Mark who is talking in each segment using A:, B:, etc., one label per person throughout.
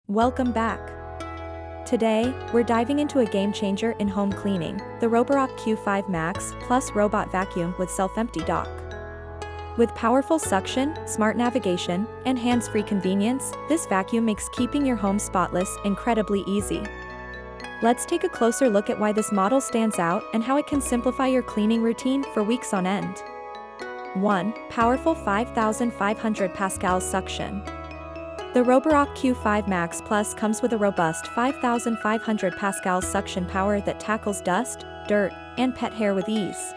A: Welcome back. Today, we're diving into a game changer in home cleaning, the Roborock Q5 Max Plus Robot Vacuum with Self-Empty Dock. With powerful suction, smart navigation, and hands-free convenience, this vacuum makes keeping your home spotless incredibly easy. Let's take a closer look at why this model stands out and how it can simplify your cleaning routine for weeks on end. 1. Powerful 5,500 pascals suction. The Roborock Q5 Max Plus comes with a robust 5,500 pascals suction power that tackles dust, dirt, and pet hair with ease.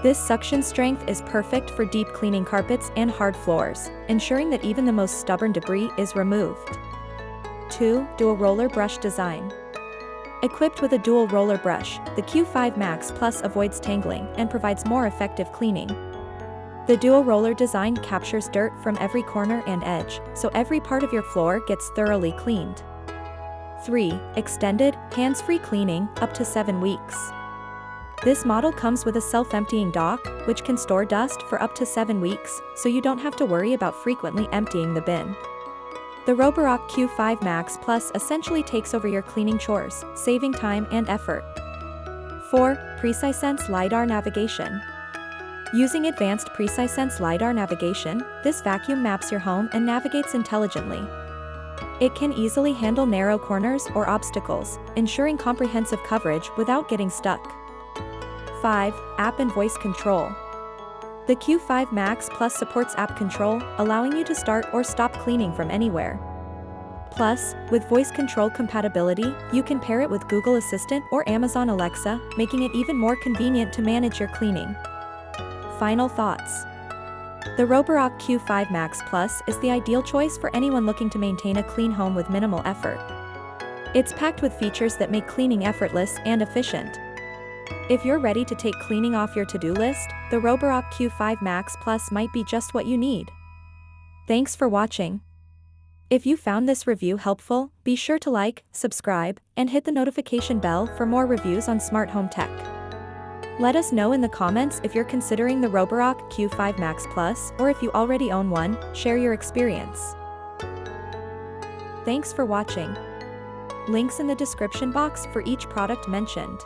A: This suction strength is perfect for deep cleaning carpets and hard floors, ensuring that even the most stubborn debris is removed. 2. DuoRoller brush design. Equipped with a dual roller brush, the Q5 Max Plus avoids tangling and provides more effective cleaning. The DuoRoller design captures dirt from every corner and edge, so every part of your floor gets thoroughly cleaned. 3. Extended, hands-free cleaning, up to 7 weeks. This model comes with a self-emptying dock, which can store dust for up to 7 weeks, so you don't have to worry about frequently emptying the bin. The Roborock Q5 Max Plus essentially takes over your cleaning chores, saving time and effort. 4. PreciSense LiDAR Navigation. Using advanced PreciSense LiDAR navigation, this vacuum maps your home and navigates intelligently. It can easily handle narrow corners or obstacles, ensuring comprehensive coverage without getting stuck. 5. App and voice control. The Q5 Max Plus supports app control, allowing you to start or stop cleaning from anywhere. Plus, with voice control compatibility, you can pair it with Google Assistant or Amazon Alexa, making it even more convenient to manage your cleaning. Final thoughts. The Roborock Q5 Max Plus is the ideal choice for anyone looking to maintain a clean home with minimal effort. It's packed with features that make cleaning effortless and efficient. If you're ready to take cleaning off your to-do list, the Roborock Q5 Max Plus might be just what you need. Thanks for watching. If you found this review helpful, be sure to like, subscribe, and hit the notification bell for more reviews on smart home tech. Let us know in the comments if you're considering the Roborock Q5 Max Plus, or if you already own one. Share your experience. Thanks for watching. Links in the description box for each product mentioned.